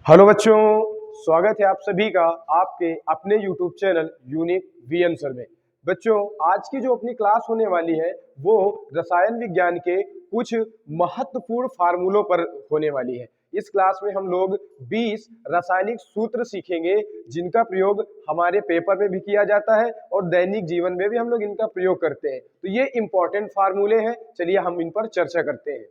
Hello बच्चों, स्वागत है आप सभी का आपके अपने YouTube channel unique we answer में। बच्चों, आज की जो अपनी क्लास होने वाली है वो रसायन विज्ञान के कुछ महत्वपूर्ण फार्मूलों पर होने वाली है। इस क्लास में हम लोग 20 रासायनिक सूत्र सीखेंगे जिनका प्रयोग हमारे पेपर में भी किया जाता है और दैनिक जीवन में भी हम लोग इनका प्रयोग करते हैं। तो ये इंपॉर्टेंट फार्मूले हैं, चलिए हम इन पर चर्चा करते हैं।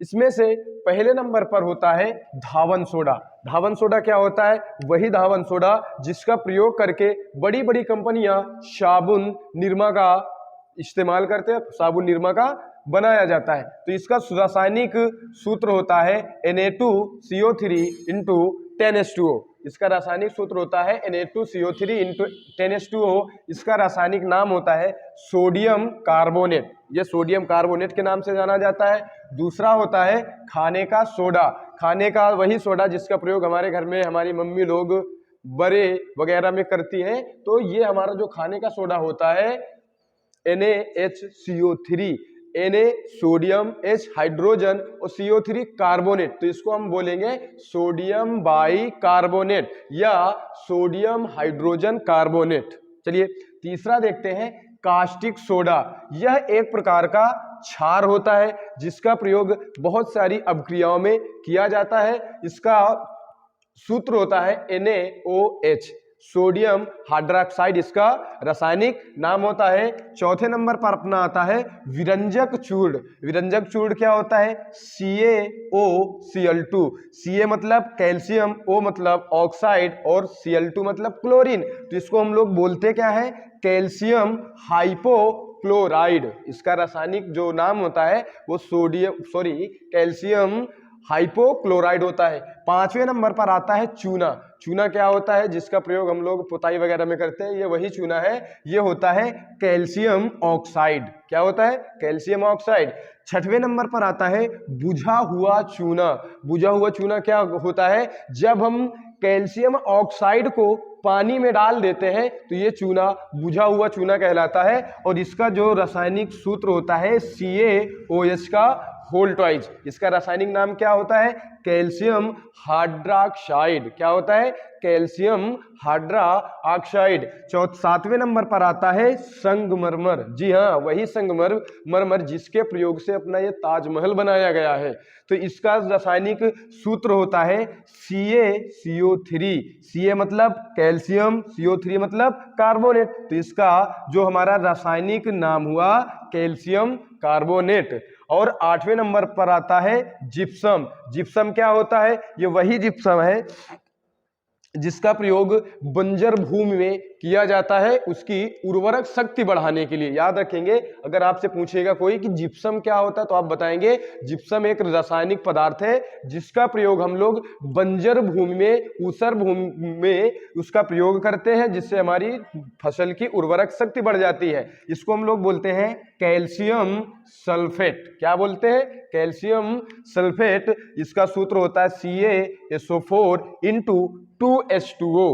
इसमें से पहले नंबर पर होता है धावन सोडा। धावन सोडा क्या होता है? वही धावन सोडा जिसका प्रयोग करके बड़ी बड़ी कंपनियां साबुन निरमा का इस्तेमाल करते हैं, साबुन निरमा का बनाया जाता है। तो इसका रासायनिक सूत्र होता है Na2CO3 इंटू 10H2O। इसका रासायनिक सूत्र होता है Na2CO3 इंटू 10H2O। इसका रासायनिक नाम होता है सोडियम कार्बोनेट। यह सोडियम कार्बोनेट के नाम से जाना जाता है। दूसरा होता है खाने का सोडा। खाने का वही सोडा जिसका प्रयोग हमारे घर में हमारी मम्मी लोग बड़े वगैरह में करती हैं। तो ये हमारा जो खाने का सोडा होता है NaHCO3, Na sodium, H hydrogen और CO3 कार्बोनेट, तो इसको हम बोलेंगे सोडियम बाई कार्बोनेट या सोडियम हाइड्रोजन कार्बोनेट। चलिए तीसरा देखते हैं कास्टिक सोडा। यह एक प्रकार का क्षार होता है जिसका प्रयोग बहुत सारी अपक्रियाओं में किया जाता है। इसका सूत्र होता है NaOH, सोडियम हाइड्रोक्साइड इसका रासायनिक नाम होता है। चौथे नंबर पर अपना आता है विरंजक चूर्ण। विरंजक चूर्ण क्या होता है? CaOCl2। Ca मतलब कैल्शियम, O मतलब ऑक्साइड और Cl2 मतलब क्लोरीन। तो इसको हम लोग बोलते क्या है? Calcium hypochloride. इसका रासायनिक जो नाम होता है वो कैल्शियम हाइपोक्लोराइड होता है। पांचवें नंबर पर आता है चूना। चूना क्या होता है? जिसका प्रयोग हम लोग पुताई वगैरह में करते हैं, ये वही चूना है। ये होता है कैल्शियम ऑक्साइड। क्या होता है? Calcium oxide. छठवें नंबर पर आता है बुझा हुआ चूना। बुझा हुआ चूना क्या होता है? जब हम कैल्शियम ऑक्साइड को पानी में डाल देते हैं तो ये चूना बुझा हुआ चूना कहलाता है। और इसका जो रासायनिक सूत्र होता है CaOH का होल ट्वाइस। इसका रासायनिक नाम क्या होता है? Calcium hydroxide. क्या होता है? Calcium hydroxide. सातवें नंबर पर आता है संगमरमर। जी हाँ, वही संगमरमर जिसके प्रयोग से अपना ये ताजमहल बनाया गया है। तो इसका रासायनिक सूत्र होता है CaCO3। Ca मतलब कैल्शियम, CO3 मतलब कार्बोनेट। तो इसका जो हमारा रासायनिक नाम हुआ कैल्शियम कार्बोनेट। और आठवें नंबर पर आता है जिप्सम। जिप्सम क्या होता है? ये वही जिप्सम है जिसका प्रयोग बंजर भूमि में किया जाता है उसकी उर्वरक शक्ति बढ़ाने के लिए। याद रखेंगे, अगर आपसे पूछेगा कोई कि जिप्सम क्या होता है तो आप बताएंगे जिप्सम एक रासायनिक पदार्थ है जिसका प्रयोग हम लोग बंजर भूमि में, ऊसर भूमि में उसका प्रयोग करते हैं जिससे हमारी फसल की उर्वरक शक्ति बढ़ जाती है। इसको हम लोग बोलते हैं कैल्शियम सल्फेट। क्या बोलते हैं? Calcium sulphate. इसका सूत्र होता है CaSO4 इंटू 2H2O।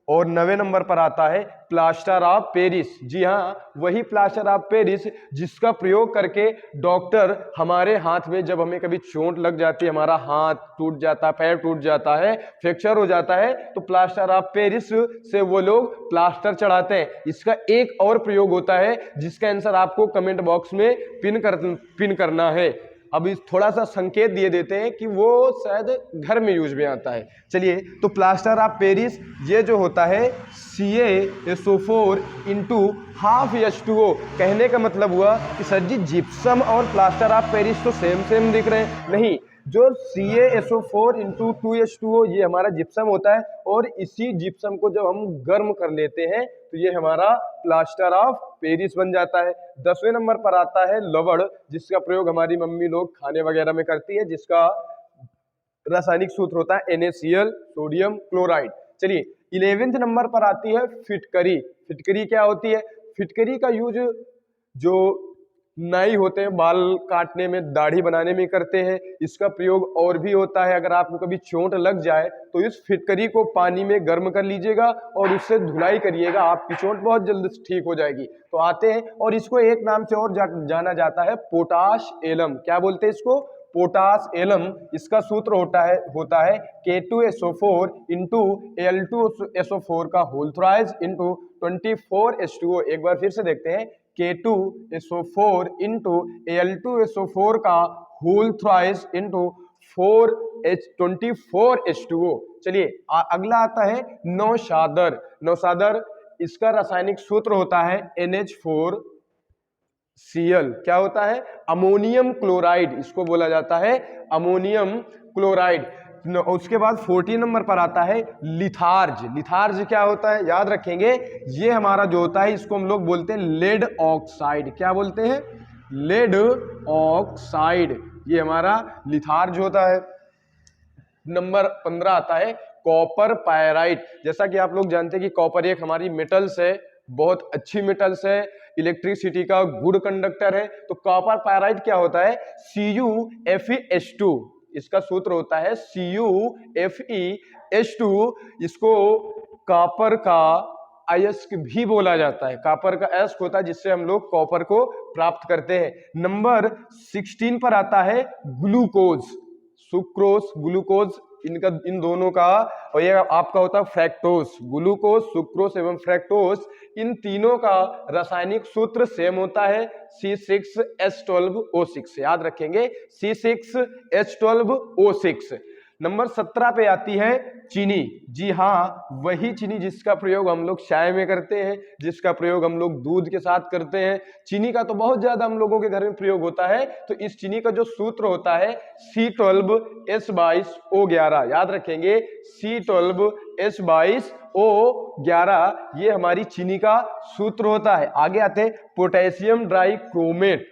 और 9वें नंबर पर आता है प्लास्टर ऑफ पेरिस। जी हाँ, वही प्लास्टर ऑफ पेरिस जिसका प्रयोग करके डॉक्टर हमारे हाथ में, जब हमें कभी चोट लग जाती है, हमारा हाथ टूट जाता है, पैर टूट जाता है, फ्रैक्चर हो जाता है, तो प्लास्टर ऑफ पेरिस से वो लोग प्लास्टर चढ़ाते हैं। इसका एक और प्रयोग होता है जिसका आंसर आपको कमेंट बॉक्स में पिन करना है। अब इस थोड़ा सा संकेत दिए देते हैं कि वो शायद घर में यूज में आता है। चलिए, तो प्लास्टर ऑफ पेरिस ये जो होता है CaSO4 इंटू हाफ H2O। कहने का मतलब हुआ कि सर जी जिप्सम और प्लास्टर ऑफ पेरिस तो सेम दिख रहे हैं। नहीं, जो CaSO4 इंटू 2H2O ये हमारा जिप्सम होता है और इसी जिप्सम को जब हम गर्म कर लेते हैं तो ये हमारा प्लास्टर ऑफ पेरिस बन जाता है। 10वें नंबर पर आता है लवण, जिसका प्रयोग हमारी मम्मी लोग खाने वगैरह में करती है, जिसका रासायनिक सूत्र होता है NaCl, सोडियम क्लोराइड। चलिए 11वें नंबर पर आती है फिटकरी। फिटकरी क्या होती है? फिटकरी का यूज जो नाई होते हैं बाल काटने में, दाढ़ी बनाने में करते हैं। इसका प्रयोग और भी होता है, अगर आपको कभी चोट लग जाए तो इस फिटकरी को पानी में गर्म कर लीजिएगा और उससे धुलाई करिएगा, आपकी चोट बहुत जल्द ठीक हो जाएगी। तो आते हैं, और इसको एक नाम से और जाना जाता है पोटाश एलम। क्या बोलते हैं इसको? पोटास एलम, इसका सूत्र होता है K2SO4 इंटू Al2SO4 का होल थ्राइस इंटू 24H2O। एक बार फिर से देखते हैं, K2SO4 इंटू Al2SO4 का होल थ्राइस इंटू 24H2O। चलिए अगला आता है नौशादर। नौशादर, इसका रासायनिक सूत्र होता है NH4Cl। क्या होता है? अमोनियम क्लोराइड, इसको बोला जाता है अमोनियम क्लोराइड। उसके बाद 14 नंबर पर आता है लिथार्ज। लिथार्ज क्या होता है? याद रखेंगे, ये हमारा जो होता है इसको हम लोग बोलते हैं लेड ऑक्साइड। क्या बोलते हैं? लेड ऑक्साइड, ये हमारा लिथार्ज होता है। नंबर 15 आता है कॉपर पायराइट। जैसा कि आप लोग जानते हैं कि कॉपर एक हमारी मेटल्स है, बहुत अच्छी मेटल्स है, इलेक्ट्रिसिटी का गुड कंडक्टर है। तो कॉपर पायराइट क्या होता है? CuFeS2, इसका सूत्र होता है CuFeS2। इसको कॉपर का अयस्क भी बोला जाता है, कॉपर का अयस्क होता है जिससे हम लोग कॉपर को प्राप्त करते हैं। नंबर 16 पर आता है ग्लूकोज, सुक्रोज, ग्लूकोज, इन दोनों का, और ये आपका होता है फ्रैक्टोज। ग्लूकोज, सुक्रोज एवं फ्रैक्टोज, इन तीनों का रासायनिक सूत्र सेम होता है C6H12O6। याद रखेंगे, C6H12O6। नंबर 17 पे आती है चीनी। जी हाँ, वही चीनी जिसका प्रयोग हम लोग चाय में करते हैं, जिसका प्रयोग हम लोग दूध के साथ करते हैं। चीनी का तो बहुत ज्यादा हम लोगों के घर में प्रयोग होता है। तो इस चीनी का जो सूत्र होता है C12H22O11। याद रखेंगे, C12H22O11, ये हमारी चीनी का सूत्र होता है। आगे आते हैं पोटेशियम डाइक्रोमेट।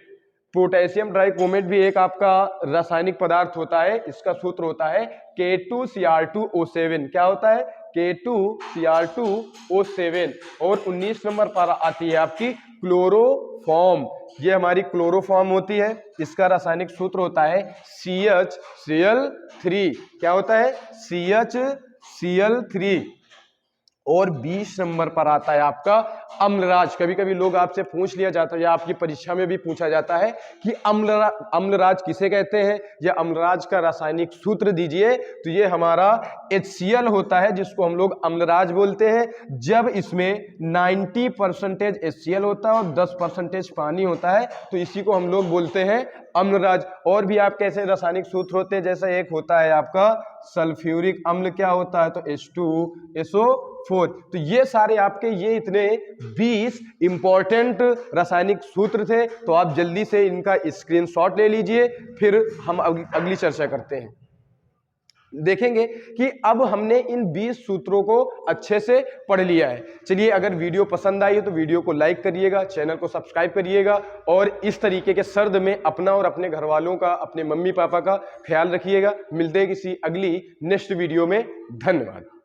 पोटेशियम डाइक्रोमेट भी एक आपका रासायनिक पदार्थ होता है, इसका सूत्र होता है K2Cr2O7। क्या होता है? K2Cr2O7। और 19 नंबर पर आती है आपकी क्लोरोफॉर्म। ये हमारी क्लोरोफॉर्म होती है, इसका रासायनिक सूत्र होता है CHCl3। क्या होता है? CHCl3। और 20 नंबर पर आता है आपका अम्लराज। कभी कभी लोग आपसे पूछ लिया जाता है या आपकी परीक्षा में भी पूछा जाता है कि अम्लराज किसे कहते हैं, या अम्लराज का रासायनिक सूत्र दीजिए। तो ये हमारा HCl होता है, जिसको हम लोग अम्लराज बोलते हैं। जब इसमें 90% HCl होता है और 10% पानी होता है, तो इसी को हम लोग बोलते हैं अम्लराज। और भी आप कैसे रासायनिक सूत्र होते हैं, जैसा एक होता है आपका सल्फ्यूरिक अम्ल। क्या होता है? तो H2SO4। तो ये सारे आपके ये इतने 20 इंपॉर्टेंट रासायनिक सूत्र थे। तो आप जल्दी से इनका स्क्रीनशॉट ले लीजिए, फिर हम अगली चर्चा करते हैं। देखेंगे कि अब हमने इन 20 सूत्रों को अच्छे से पढ़ लिया है। चलिए, अगर वीडियो पसंद आई है तो वीडियो को लाइक करिएगा, चैनल को सब्सक्राइब करिएगा, और इस तरीके के सर्द में अपना और अपने घर वालों का, अपने मम्मी पापा का ख्याल रखिएगा। मिलते हैं किसी अगली नेक्स्ट वीडियो में। धन्यवाद।